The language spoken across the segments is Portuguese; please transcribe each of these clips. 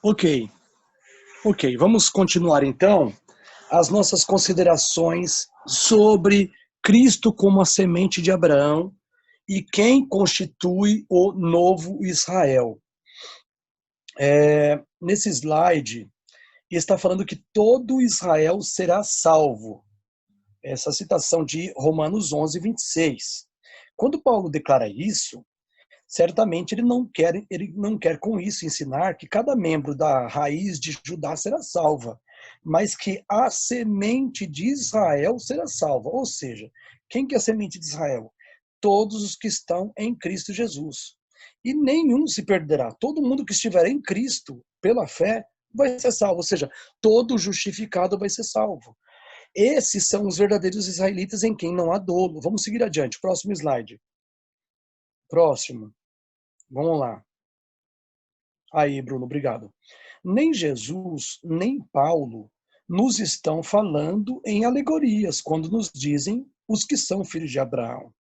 Ok, ok. Vamos continuar então as nossas considerações sobre Cristo como a semente de Abraão e quem constitui o novo Israel. Nesse slide está falando que todo Israel será salvo. Essa citação de Romanos 11:26. Quando Paulo declara isso, certamente ele não quer com isso ensinar que cada membro da raiz de Judá será salva, mas que a semente de Israel será salva. Ou seja, quem que é a semente de Israel? Todos os que estão em Cristo Jesus. E nenhum se perderá. Todo mundo que estiver em Cristo, pela fé, vai ser salvo. Ou seja, todo justificado vai ser salvo. Esses são os verdadeiros israelitas em quem não há dolo. Vamos seguir adiante. Próximo slide. Próximo. Vamos lá. Aí, Bruno, obrigado. Nem Jesus, nem Paulo nos estão falando em alegorias quando nos dizem os que são filhos de Abraão.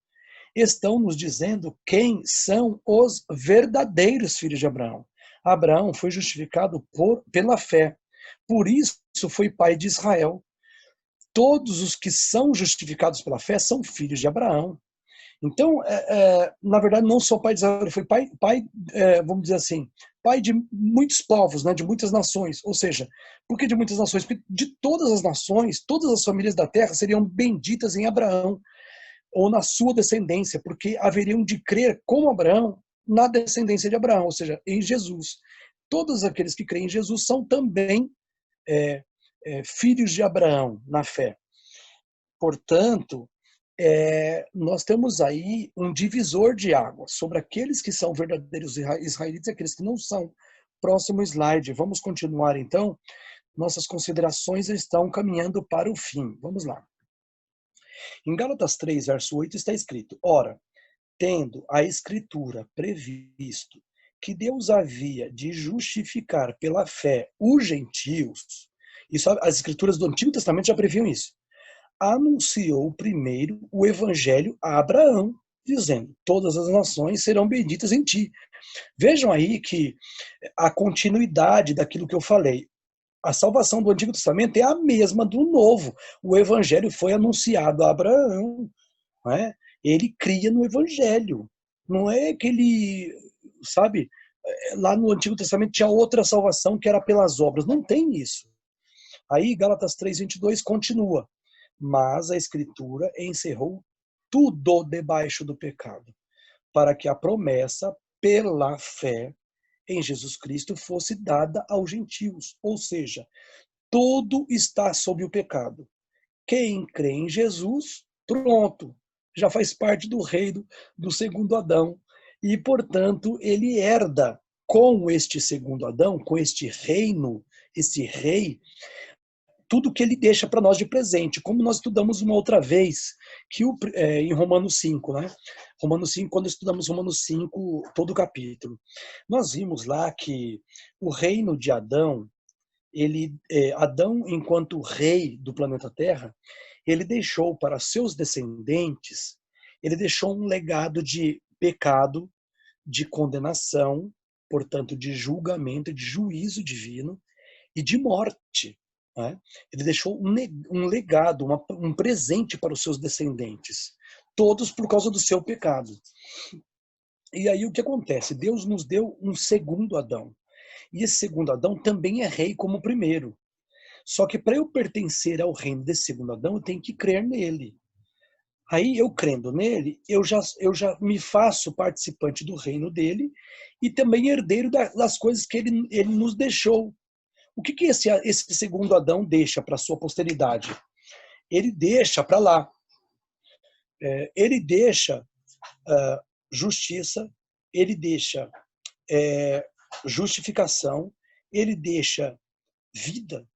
Estão nos dizendo quem são os verdadeiros filhos de Abraão. Abraão foi justificado pela fé. Por isso foi pai de Israel. Todos os que são justificados pela fé são filhos de Abraão. Então, na verdade, não só pai de Israel, ele foi vamos dizer assim, pai de muitos povos, né, de muitas nações. Ou seja, por que de muitas nações? Porque de todas as nações, todas as famílias da terra seriam benditas em Abraão, ou na sua descendência, porque haveriam de crer como Abraão na descendência de Abraão, ou seja, em Jesus. Todos aqueles que creem em Jesus são também filhos de Abraão na fé. Portanto, nós temos aí um divisor de águas sobre aqueles que são verdadeiros israelitas e aqueles que não são. Próximo slide. Vamos continuar então. Nossas considerações estão caminhando para o fim. Vamos lá. Em Gálatas 3, verso 8 está escrito: Ora, tendo a Escritura previsto que Deus havia de justificar pela fé os gentios, isso, as Escrituras do Antigo Testamento já previam isso, anunciou primeiro o evangelho a Abraão, dizendo: todas as nações serão benditas em ti. Vejam aí que a continuidade daquilo que eu falei. A salvação do Antigo Testamento é a mesma do Novo. O evangelho foi anunciado a Abraão. Não é? Ele cria no evangelho. Não é que ele, sabe, lá no Antigo Testamento tinha outra salvação que era pelas obras. Não tem isso. Aí Gálatas 3:22 continua: mas a Escritura encerrou tudo debaixo do pecado, para que a promessa pela fé em Jesus Cristo fosse dada aos gentios. Ou seja, tudo está sob o pecado. Quem crê em Jesus, pronto, já faz parte do reino do segundo Adão. E, portanto, ele herda com este segundo Adão, com este reino, este rei, tudo que ele deixa para nós de presente, como nós estudamos uma outra vez, que em Romanos 5, né? Romanos 5, quando estudamos Romanos 5, todo o capítulo. Nós vimos lá que o reino de Adão, Adão, enquanto rei do planeta Terra, ele deixou para seus descendentes, ele deixou um legado de pecado, de condenação, portanto, de julgamento, de juízo divino e de morte. Né? Ele deixou um legado, um presente para os seus descendentes, todos por causa do seu pecado. E aí o que acontece? Deus nos deu um segundo Adão. E esse segundo Adão também é rei como o primeiro. Só que para eu pertencer ao reino desse segundo Adão, eu tenho que crer nele. Aí, eu crendo nele, eu já me faço participante do reino dele e também herdeiro das coisas que ele nos deixou. O que esse segundo Adão deixa para a sua posteridade? Ele deixa para lá. Ele deixa justiça, ele deixa justificação, ele deixa vida,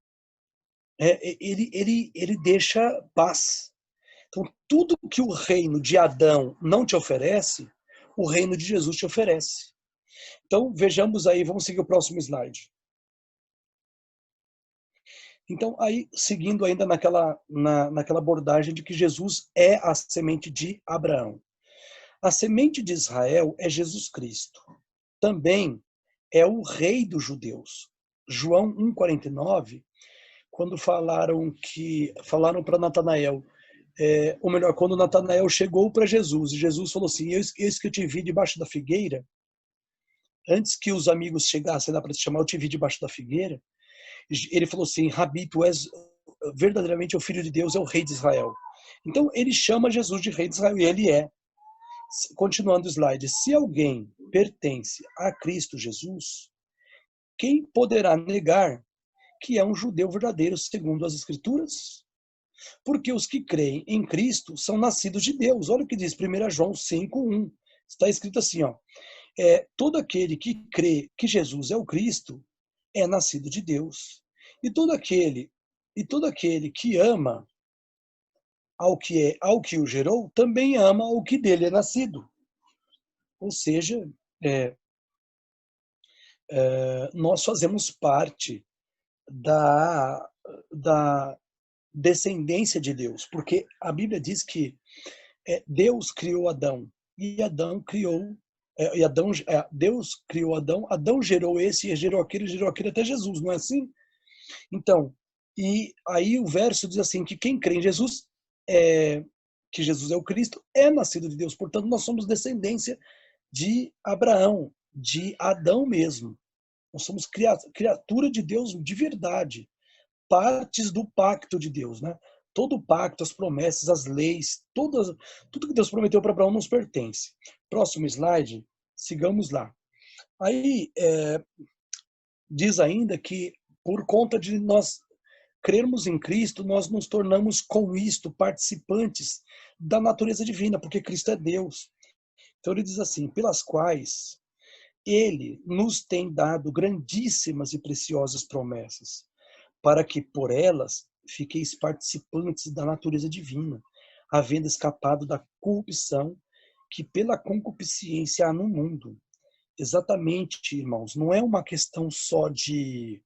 ele deixa paz. Então, tudo que o reino de Adão não te oferece, o reino de Jesus te oferece. Então, vejamos aí, vamos seguir o próximo slide. Então, aí, seguindo ainda naquela abordagem de que Jesus é a semente de Abraão. A semente de Israel é Jesus Cristo. Também é o rei dos judeus. João 1,49, quando falaram para Natanael, ou melhor, quando Natanael chegou para Jesus, e Jesus falou assim, eis que eu te vi debaixo da figueira, antes que os amigos chegassem lá para te chamar, eu te vi debaixo da figueira, ele falou assim, Rabi, tu és verdadeiramente o Filho de Deus, é o Rei de Israel. Então ele chama Jesus de Rei de Israel, e ele é. Continuando o slide, se alguém pertence a Cristo Jesus, quem poderá negar que é um judeu verdadeiro segundo as Escrituras? Porque os que creem em Cristo são nascidos de Deus. Olha o que diz 1 João 5,1. Está escrito assim, ó, todo aquele que crê que Jesus é o Cristo é nascido de Deus. E todo aquele que ama ao que o gerou, também ama o que dele é nascido. Ou seja, nós fazemos parte da descendência de Deus, porque a Bíblia diz que Deus criou Adão e Adão criou Deus criou Adão, Adão gerou esse, e gerou aquele até Jesus, não é assim? Então, e aí o verso diz assim que quem crê em Jesus que Jesus é o Cristo é nascido de Deus, portanto nós somos descendência de Abraão, de Adão mesmo. Nós somos criatura de Deus de verdade, partes do pacto de Deus, né? Todo o pacto, as promessas, as leis, tudo que Deus prometeu para Abraão nos pertence. Próximo slide, sigamos lá. Aí diz ainda que por conta de nós crermos em Cristo, nós nos tornamos com isto participantes da natureza divina, porque Cristo é Deus. Então ele diz assim, pelas quais ele nos tem dado grandíssimas e preciosas promessas, para que por elas fiqueis participantes da natureza divina, havendo escapado da corrupção que pela concupiscência há no mundo. Exatamente, irmãos, não é uma questão só de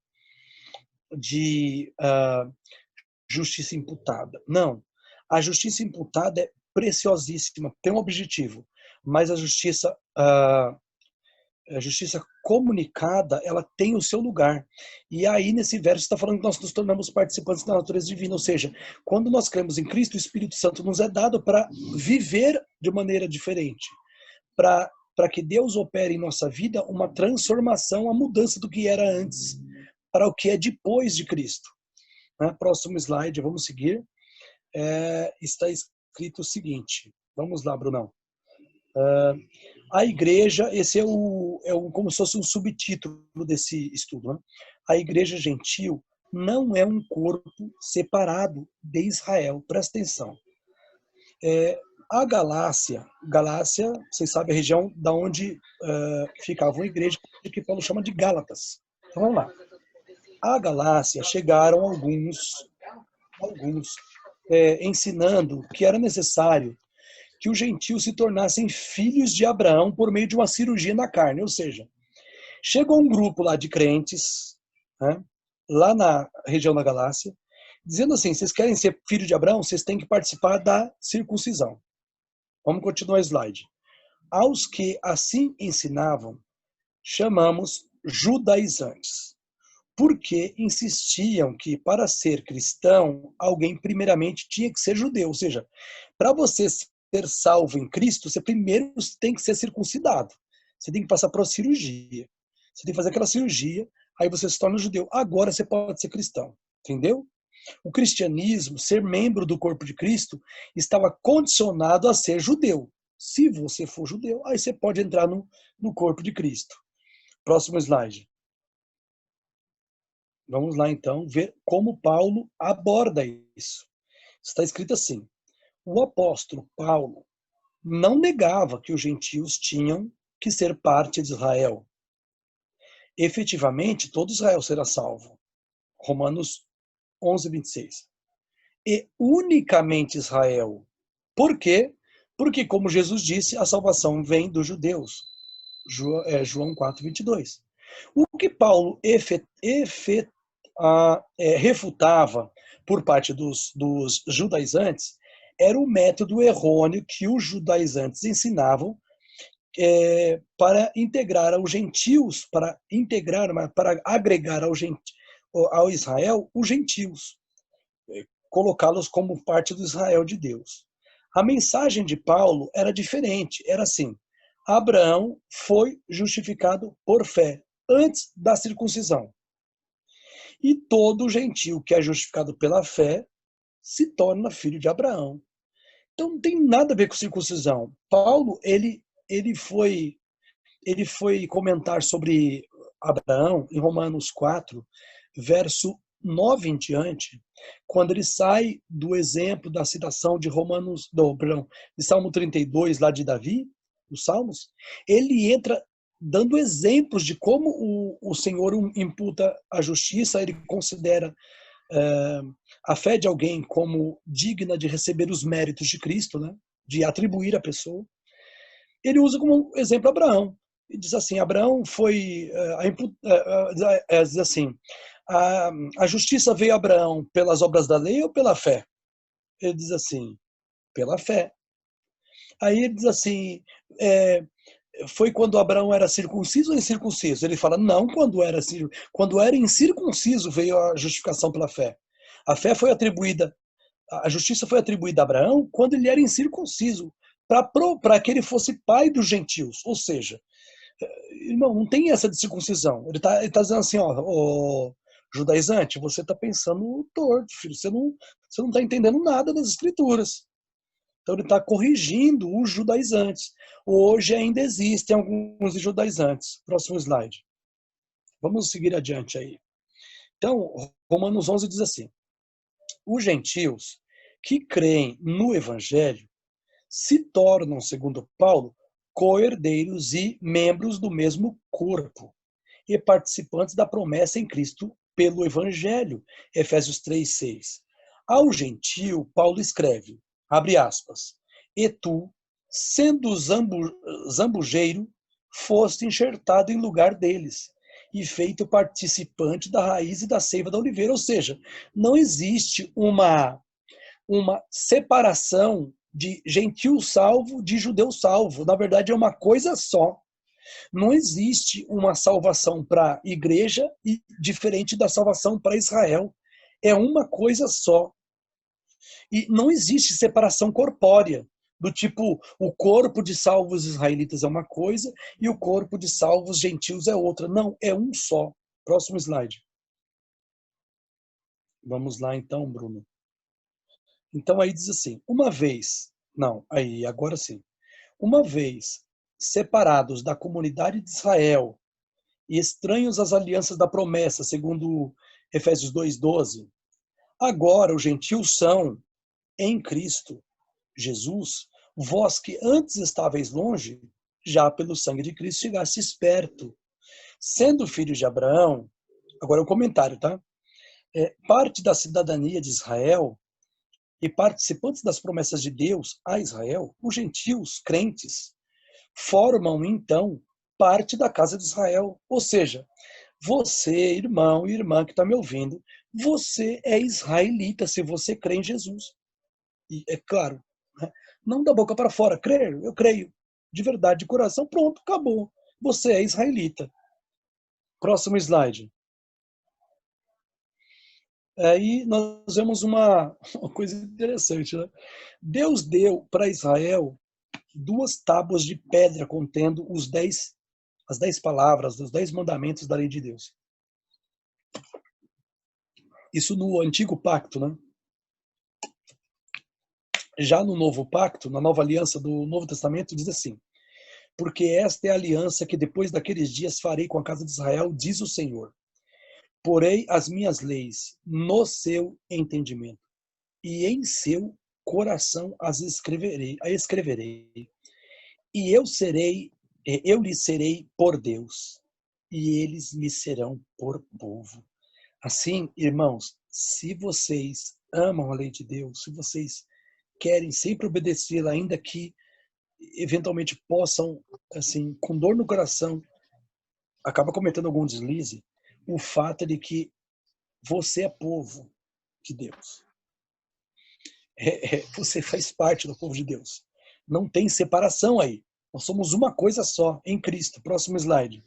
justiça imputada. Não. A justiça imputada é preciosíssima, tem um objetivo, mas a justiça comunicada, ela tem o seu lugar. E aí, nesse verso, está falando que nós nos tornamos participantes da natureza divina, ou seja, quando nós cremos em Cristo, o Espírito Santo nos é dado para viver de maneira diferente, para que Deus opere em nossa vida uma transformação, a mudança do que era antes para o que é depois de Cristo. Próximo slide, vamos seguir. Está escrito o seguinte, vamos lá, Brunão. A igreja, esse como se fosse um subtítulo desse estudo, né? A igreja gentil não é um corpo separado de Israel. Presta atenção. A Galácia, vocês sabem a região da onde ficava uma igreja que Paulo chama de Gálatas. Então vamos lá. A Galácia chegaram alguns ensinando que era necessário que os gentios se tornassem filhos de Abraão por meio de uma cirurgia na carne. Ou seja, chegou um grupo lá de crentes, né, lá na região da Galácia, dizendo assim, vocês querem ser filho de Abraão, vocês têm que participar da circuncisão. Vamos continuar o slide. Aos que assim ensinavam, chamamos judaizantes, porque insistiam que para ser cristão, alguém primeiramente tinha que ser judeu. Ou seja, para você ser salvo em Cristo, você primeiro tem que ser circuncidado. Você tem que passar por uma cirurgia. Você tem que fazer aquela cirurgia, aí você se torna judeu. Agora você pode ser cristão. Entendeu? O cristianismo, ser membro do corpo de Cristo, estava condicionado a ser judeu. Se você for judeu, aí você pode entrar no corpo de Cristo. Próximo slide. Vamos lá, então, ver como Paulo aborda isso. Está escrito assim, o apóstolo Paulo não negava que os gentios tinham que ser parte de Israel. Efetivamente, todo Israel será salvo. Romanos 11, 26. E unicamente Israel. Por quê? Porque, como Jesus disse, a salvação vem dos judeus. João 4, 22. O que Paulo refutava por parte dos judaizantes era o método errôneo que os judaizantes ensinavam, para integrar aos gentios, para agregar ao Israel os gentios, colocá-los como parte do Israel de Deus. A mensagem de Paulo era diferente, era assim: Abraão foi justificado por fé antes da circuncisão. E todo gentio que é justificado pela fé se torna filho de Abraão. Então não tem nada a ver com circuncisão. Paulo, ele foi comentar sobre Abraão em Romanos 4, verso 9 em diante, quando ele sai do exemplo da citação de de Salmo 32, lá de Davi, dos Salmos, ele entra dando exemplos de como o Senhor imputa a justiça, ele considera a fé de alguém como digna de receber os méritos de Cristo, né? De atribuir à pessoa. Ele usa como exemplo Abraão. Ele diz assim: Abraão foi. Diz assim: a justiça veio a Abraão pelas obras da lei ou pela fé? Ele diz assim: pela fé. Aí ele diz assim: foi quando Abraão era circunciso ou incircunciso? Ele fala: não, quando era incircunciso veio a justificação pela fé. A fé foi atribuída, a justiça foi atribuída a Abraão quando ele era incircunciso, para que ele fosse pai dos gentios. Ou seja, irmão, não tem essa de circuncisão. Ele tá dizendo assim, ó, judaizante, você está pensando torto, filho. Você não está entendendo nada das escrituras. Então ele está corrigindo os judaizantes. Hoje ainda existem alguns judaizantes. Próximo slide. Vamos seguir adiante aí. Então, Romanos 11 diz assim: os gentios que creem no evangelho se tornam, segundo Paulo, co-herdeiros e membros do mesmo corpo e participantes da promessa em Cristo pelo evangelho. Efésios 3:6. Ao gentio, Paulo escreve, abre aspas, e tu, sendo zambujeiro, foste enxertado em lugar deles e feito participante da raiz e da seiva da oliveira. Ou seja, não existe uma separação de gentil salvo de judeu salvo. Na verdade, é uma coisa só. Não existe uma salvação para a igreja e diferente da salvação para Israel. É uma coisa só. E não existe separação corpórea, do tipo, o corpo de salvos israelitas é uma coisa e o corpo de salvos gentios é outra. Não, é um só. Próximo slide. Vamos lá então, Bruno. Então aí diz assim, agora sim. Uma vez separados da comunidade de Israel e estranhos às alianças da promessa, segundo Efésios 2:12, agora os gentios são, em Cristo Jesus, vós que antes estáveis longe, já pelo sangue de Cristo chegastes perto. Sendo filhos de Abraão, agora é o comentário, tá? Parte da cidadania de Israel e participantes das promessas de Deus a Israel, os gentios crentes, formam então parte da casa de Israel. Ou seja, você, irmão e irmã que está me ouvindo, você é israelita se você crê em Jesus. E é claro, né? Não da boca para fora, crer, eu creio, de verdade, de coração, pronto, acabou. Você é israelita. Próximo slide. Aí nós vemos uma coisa interessante, né? Deus deu para Israel 2 tábuas de pedra contendo as 10 palavras, os 10 mandamentos da lei de Deus. Isso no antigo pacto, né? Já no novo pacto, na nova aliança do Novo Testamento, diz assim: porque esta é a aliança que depois daqueles dias farei com a casa de Israel, diz o Senhor. Porei as minhas leis no seu entendimento e em seu coração as escreverei. E eu lhes serei por Deus, e eles me serão por povo. Assim, irmãos, se vocês amam a lei de Deus, se vocês querem sempre obedecê-la, ainda que eventualmente possam, assim, com dor no coração, acabar cometendo algum deslize, o fato é de que você é povo de Deus. Você faz parte do povo de Deus. Não tem separação aí. Nós somos uma coisa só, em Cristo. Próximo slide.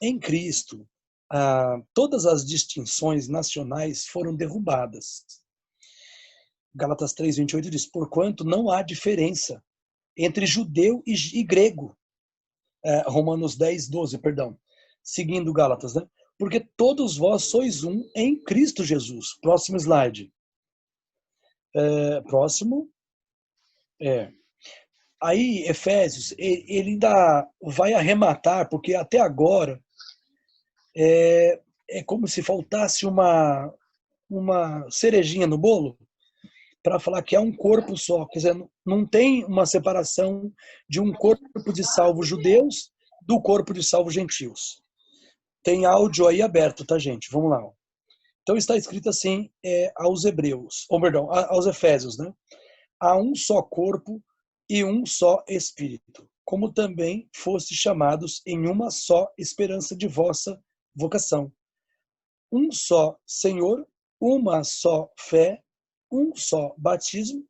Em Cristo, todas as distinções nacionais foram derrubadas. Gálatas 3:28 diz, porquanto não há diferença entre judeu e grego. Romanos 10:12, perdão. Seguindo Gálatas, né? Porque todos vós sois um em Cristo Jesus. Próximo slide. Próximo. Aí, Efésios, ele ainda vai arrematar, porque até agora é como se faltasse uma cerejinha no bolo para falar que é um corpo só. Quer dizer, não tem uma separação de um corpo de salvos judeus do corpo de salvos gentios. Tem áudio aí aberto, tá, gente? Vamos lá. Então está escrito assim aos hebreus, ou perdão, aos efésios, né? Há um só corpo e um só espírito, como também foste chamados em uma só esperança de vossa vocação. Um só Senhor, uma só fé, um só batismo,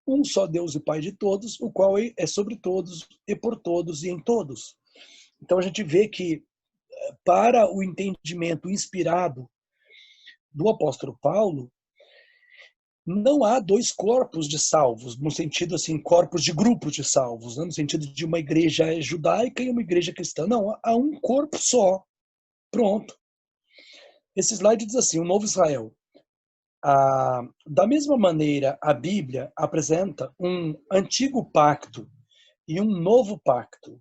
um só Deus e Pai de todos, o qual é sobre todos e por todos e em todos. Então a gente vê que para o entendimento inspirado do apóstolo Paulo, não há dois corpos de salvos, no sentido assim, corpos de grupos de salvos, né? No sentido de uma igreja judaica e uma igreja cristã. Não, há um corpo só. Pronto. Esse slide diz assim, o novo Israel. Da mesma maneira, a Bíblia apresenta um antigo pacto e um novo pacto.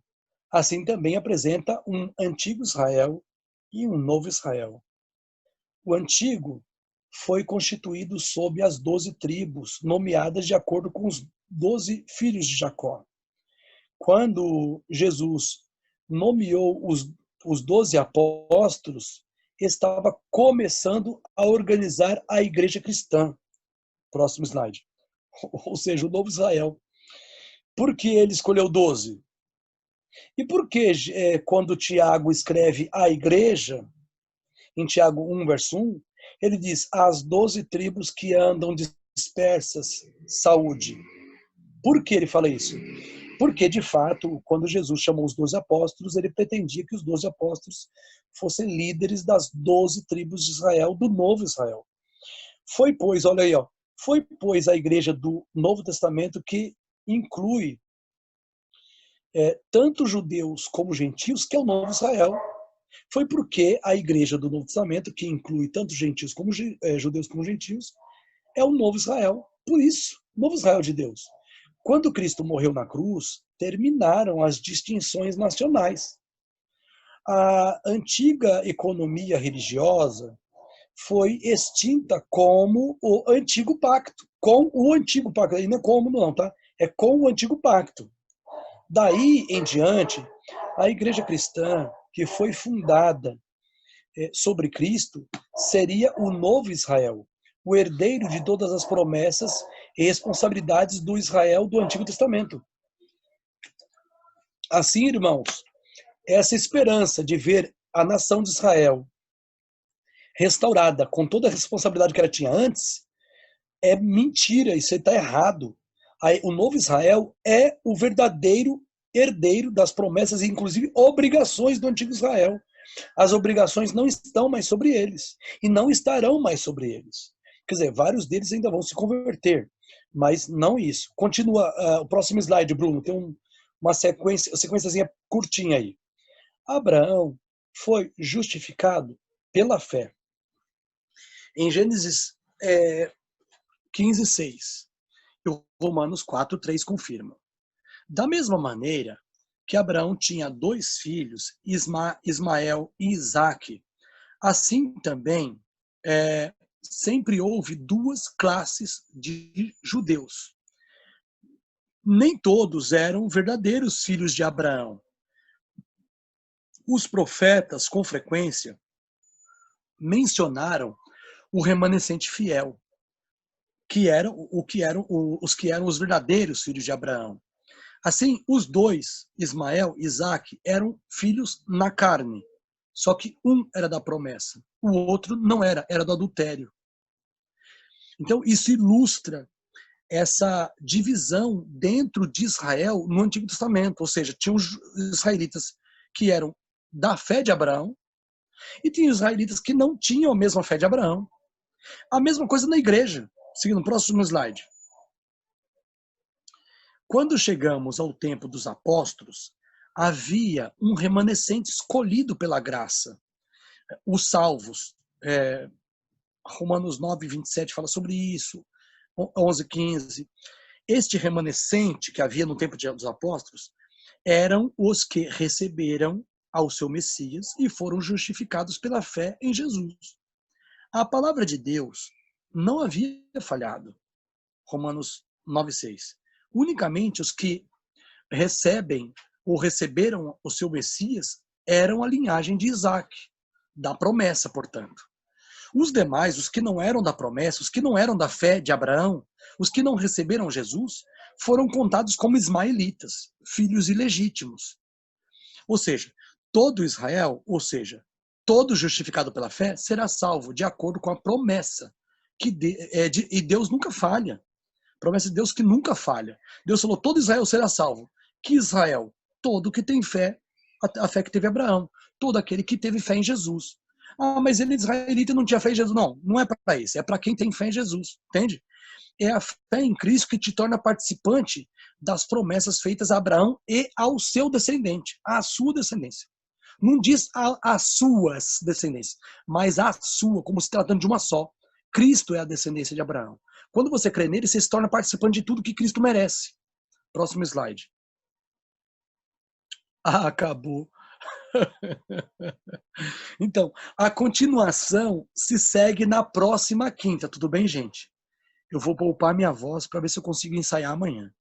Assim também apresenta um antigo Israel e um novo Israel. O antigo foi constituído sob as 12 tribos, nomeadas de acordo com os 12 filhos de Jacó. Quando Jesus nomeou os 12 apóstolos, estava começando a organizar a igreja cristã. Próximo slide. Ou seja, o novo Israel. Por que ele escolheu 12? E por que, quando Tiago escreve a igreja, em Tiago 1, verso 1, ele diz, as 12 tribos que andam dispersas, saúde. Por que ele fala isso? Porque, de fato, quando Jesus chamou os 12 apóstolos, ele pretendia que os 12 apóstolos fossem líderes das 12 tribos de Israel, do novo Israel. Foi, pois, olha aí, foi, pois, a igreja do Novo Testamento que inclui tanto judeus como gentios, que é o novo Israel. Foi porque a igreja do Novo Testamento, que inclui tanto gentios como judeus como gentios, é o novo Israel. Por isso, o novo Israel de Deus. Quando Cristo morreu na cruz, terminaram as distinções nacionais. A antiga economia religiosa foi extinta como o antigo pacto. Com o antigo pacto. Aí não é como não, tá? É com o antigo pacto. Daí em diante, a igreja cristã, que foi fundada sobre Cristo, seria o novo Israel, o herdeiro de todas as promessas e responsabilidades do Israel do Antigo Testamento. Assim, irmãos, essa esperança de ver a nação de Israel restaurada com toda a responsabilidade que ela tinha antes é mentira, isso está errado. O novo Israel é o verdadeiro herdeiro das promessas e, inclusive, obrigações do antigo Israel. As obrigações não estão mais sobre eles e não estarão mais sobre eles. Quer dizer, vários deles ainda vão se converter, mas não isso. Continua o próximo slide, Bruno, tem uma sequenciazinha curtinha aí. Abraão foi justificado pela fé. Em Gênesis 15:6 e Romanos 4:3 confirma. Da mesma maneira que Abraão tinha 2 filhos, Ismael e Isaque, assim também sempre houve 2 classes de judeus. Nem todos eram verdadeiros filhos de Abraão. Os profetas, com frequência, mencionaram o remanescente fiel, que eram os que eram os verdadeiros filhos de Abraão. Assim, os 2, Ismael e Isaque, eram filhos na carne. Só que um era da promessa, o outro não era do adultério. Então, isso ilustra essa divisão dentro de Israel no Antigo Testamento, ou seja, tinha os israelitas que eram da fé de Abraão e tinha os israelitas que não tinham a mesma fé de Abraão. A mesma coisa na igreja. Seguindo o próximo slide. Quando chegamos ao tempo dos apóstolos, havia um remanescente escolhido pela graça. Os salvos, Romanos 9, 27 fala sobre isso, 11, 15. Este remanescente que havia no tempo dos apóstolos eram os que receberam ao seu Messias e foram justificados pela fé em Jesus. A palavra de Deus não havia falhado. Romanos 9, 6. Unicamente os que recebem ou receberam o seu Messias eram a linhagem de Isaac, da promessa, portanto. Os demais, os que não eram da promessa, os que não eram da fé de Abraão, os que não receberam Jesus, foram contados como ismaelitas, filhos ilegítimos. Ou seja, todo Israel, ou seja, todo justificado pela fé, será salvo de acordo com a promessa. E Deus nunca falha. Promessa de Deus que nunca falha. Deus falou, todo Israel será salvo. Que Israel? Todo que tem fé, a fé que teve Abraão. Todo aquele que teve fé em Jesus. Ah, mas ele é israelita e não tinha fé em Jesus. Não, não é para isso. É para quem tem fé em Jesus. Entende? É a fé em Cristo que te torna participante das promessas feitas a Abraão e ao seu descendente, à sua descendência. Não diz as suas descendências, mas a sua, como se tratando de uma só. Cristo é a descendência de Abraão. Quando você crê nele, você se torna participante de tudo que Cristo merece. Próximo slide. Ah, acabou. Então, a continuação se segue na próxima quinta. Tudo bem, gente? Eu vou poupar minha voz para ver se eu consigo ensaiar amanhã.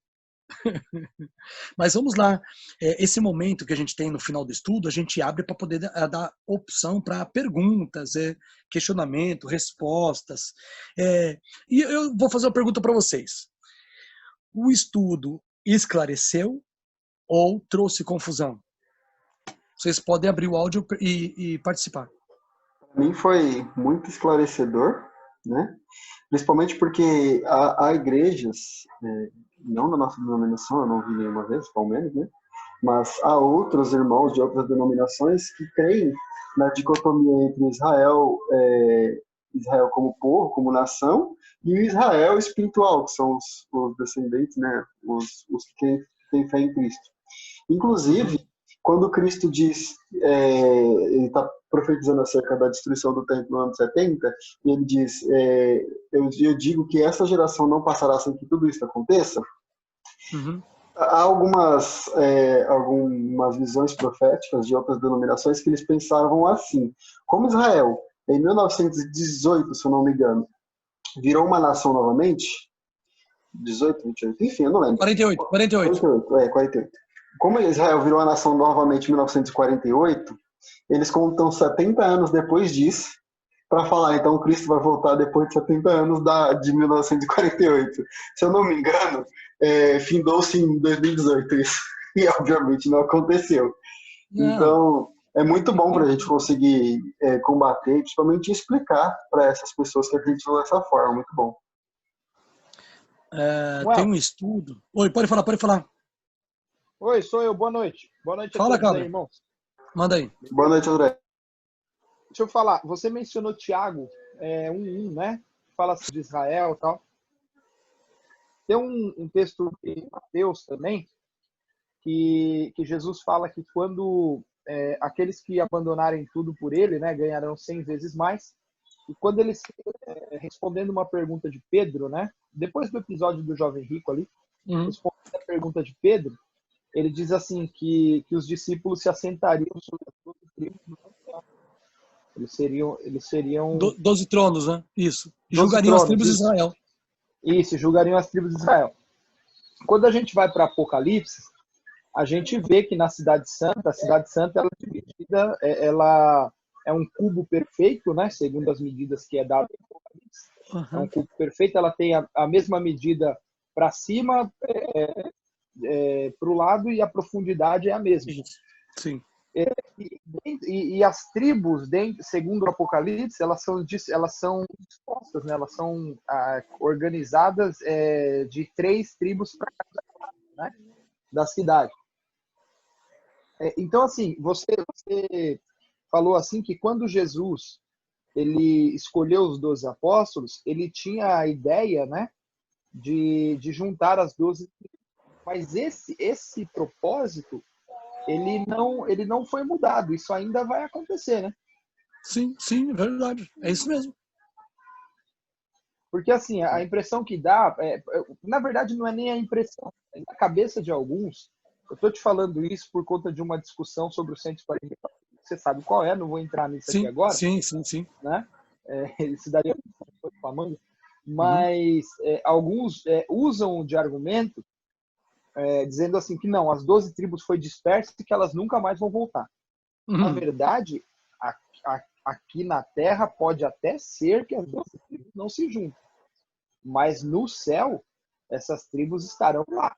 Mas vamos lá. Esse momento que a gente tem no final do estudo, a gente abre para poder dar opção para perguntas, questionamento, respostas. E eu vou fazer uma pergunta para vocês. O estudo esclareceu ou trouxe confusão? Vocês podem abrir o áudio e participar. Para mim foi muito esclarecedor, né? Principalmente porque há igrejas, não na nossa denominação, eu não vi nenhuma vez, pelo menos, né? Mas há outros irmãos de outras denominações que creem na dicotomia entre Israel como povo, como nação, e o Israel espiritual, que são os descendentes, né? Os que têm fé em Cristo. Inclusive, quando Cristo diz, ele está profetizando acerca da destruição do templo no ano 70, e ele diz, eu digo que essa geração não passará sem que tudo isso aconteça. Uhum. Há algumas visões proféticas de outras denominações que eles pensavam assim. Como Israel, em 1918, se eu não me engano, virou uma nação novamente, 18, 28, enfim, eu não lembro. 48. 48. Como Israel virou a nação novamente em 1948, eles contam 70 anos depois disso para falar, então Cristo vai voltar depois de 70 anos de 1948. Se eu não me engano, findou-se em 2018 isso. E obviamente não aconteceu. Não. Então, é muito bom para a gente conseguir combater, principalmente explicar para essas pessoas que acreditam dessa forma. Muito bom. Tem um estudo... Oi, pode falar. Oi, sou eu. Boa noite. Boa noite a todos aí, irmãos. Manda aí. Boa noite, André. Deixa eu falar. Você mencionou Tiago 1:1, né? Fala de Israel e tal. Tem um texto em Mateus também que Jesus fala que quando aqueles que abandonarem tudo por ele, né, ganharão 100 vezes mais. E quando eles respondendo uma pergunta de Pedro, né? Depois do episódio do jovem rico ali, respondendo a pergunta de Pedro, ele diz assim que os discípulos se assentariam sobre as 12 tribos do céu. Eles seriam 12 tronos, né? Isso. Julgariam as tribos de Israel. Isso, julgariam as tribos de Israel. Quando a gente vai para Apocalipse, a gente vê que na Cidade Santa, a Cidade Santa ela é dividida, ela é um cubo perfeito, né? Segundo as medidas que é dado em Apocalipse. É um cubo perfeito, ela tem a mesma medida para cima, para o lado, e a profundidade é a mesma. Sim. E as tribos, segundo o Apocalipse, elas são dispostas, né? Elas são organizadas de 3 tribos para cada lado, né? Da cidade. Então, assim, você falou assim que quando Jesus ele escolheu os 12 apóstolos, ele tinha a ideia, né, de juntar as 12 tribos. Mas esse propósito ele não foi mudado. Isso ainda vai acontecer, né? Sim, sim, é verdade. É isso mesmo. Porque, assim, a impressão que dá, na verdade, não é nem a impressão. Na cabeça de alguns, eu estou te falando isso por conta de uma discussão sobre o 140. Você sabe qual é, não vou entrar nisso aqui Sim, agora, sim, sim, sim. né? Isso daria uma manga. Uhum. Mas alguns usam de argumento dizendo assim que não, as 12 tribos foi dispersas e que elas nunca mais vão voltar. Na Uhum. verdade, aqui na Terra pode até ser que as 12 tribos não se juntem, mas no céu essas tribos estarão lá,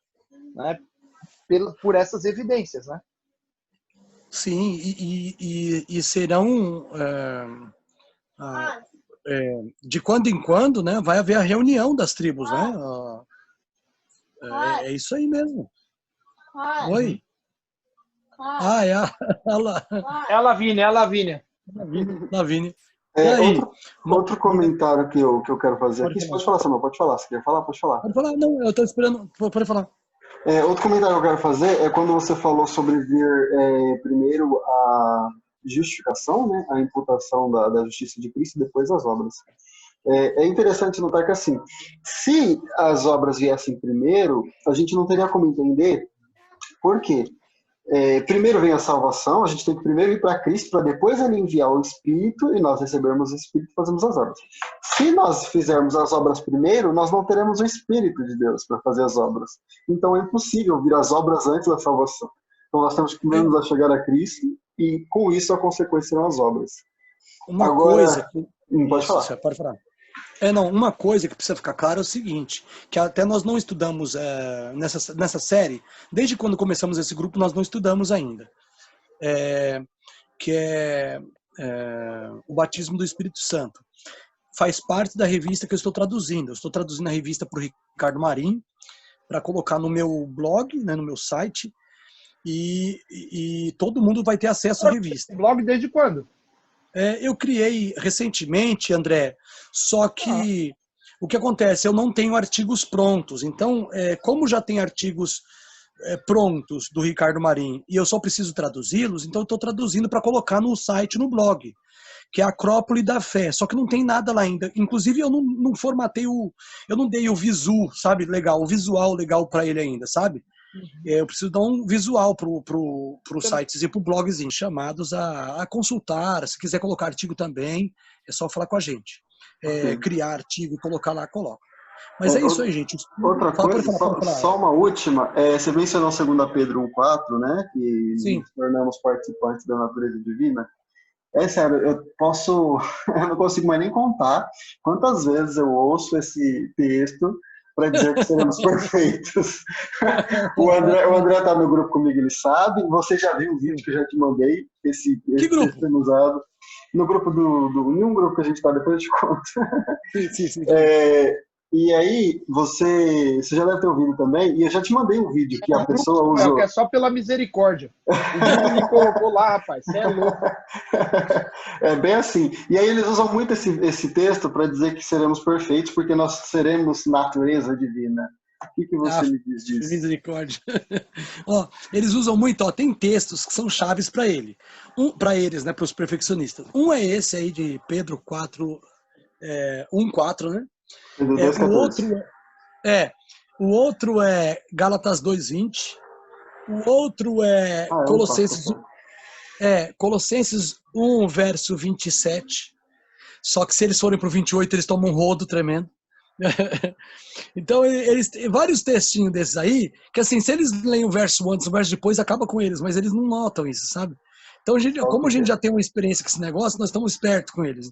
né? Por essas evidências, né? Sim, e serão de quando em quando, né? Vai haver a reunião das tribos, né? É isso aí mesmo. Oi. Ah, é a, É a Lavínia, é a Lavínia. Lavínia. E aí? Outro comentário que eu quero fazer Pode aqui. Você falar. pode falar, Samuel, pode falar. Se quer falar, pode falar. Pode falar. Não, eu estou esperando. Pode falar. Outro comentário que eu quero fazer é quando você falou sobre vir primeiro a justificação, né, a imputação da justiça de Cristo e depois as obras. É interessante notar que, assim, se as obras viessem primeiro, a gente não teria como entender por quê. Primeiro vem a salvação, a gente tem que primeiro ir para Cristo, para depois ele enviar o Espírito e nós recebermos o Espírito e fazemos as obras. Se nós fizermos as obras primeiro, nós não teremos o Espírito de Deus para fazer as obras. Então é impossível vir as obras antes da salvação. Então nós temos que primeiro nos chegar a Cristo e com isso a consequência serão as obras. Uma Agora, coisa que... pode Isso, falar. você pode falar. Não, uma coisa que precisa ficar clara é o seguinte, que até nós não estudamos nessa série, desde quando começamos esse grupo, nós não estudamos ainda, que é o batismo do Espírito Santo. Faz parte da revista que eu estou traduzindo. Eu estou traduzindo a revista para o Ricardo Marim, para colocar no meu blog, né, no meu site, e todo mundo vai ter acesso à revista. Blog desde quando? Eu criei recentemente, André, só que o que acontece? Eu não tenho artigos prontos. Então, como já tem artigos prontos do Ricardo Marim e eu só preciso traduzi-los, então eu estou traduzindo para colocar no site, no blog, que é a Acrópole da Fé. Só que não tem nada lá ainda. Inclusive, eu não formatei eu não dei o visu, sabe, legal, o visual legal para ele ainda, sabe? Eu preciso dar um visual pro sites e pro blogzinho, chamados a consultar. Se quiser colocar artigo também, é só falar com a gente. Criar artigo e colocar lá, coloca. Mas é isso aí, gente. Outra coisa, pode falar. só uma última. Você mencionou 2 Pedro 1,4, né? Que Sim. nos tornamos participantes da natureza divina. Sério, eu não consigo mais nem contar quantas vezes eu ouço esse texto para dizer que seremos perfeitos. O André tá no grupo comigo, ele sabe. Você já viu o vídeo que eu já te mandei, esse texto sendo usado. No grupo em um grupo que a gente tá, depois eu te conto. Sim. E aí, você já deve ter ouvido também, e eu já te mandei um vídeo que a pessoa usou. Que é só pela misericórdia. O Bruno me colocou lá, rapaz, você é louco. É bem assim. E aí eles usam muito esse texto para dizer que seremos perfeitos, porque nós seremos natureza divina. O que você me diz disso? Misericórdia. Eles usam muito, tem textos que são chaves para eles, né, para os perfeccionistas. Um é esse aí de Pedro 4, 1:4, né? O outro é Gálatas 2:20. O outro é Colossenses 1, verso 27. Só que se eles forem para o 28, eles tomam um rodo tremendo. Então, eles têm vários textinhos desses aí, que assim, se eles leem o verso antes, o verso depois, acaba com eles, mas eles não notam isso, sabe? Então, como a gente já tem uma experiência com esse negócio, nós estamos espertos com eles.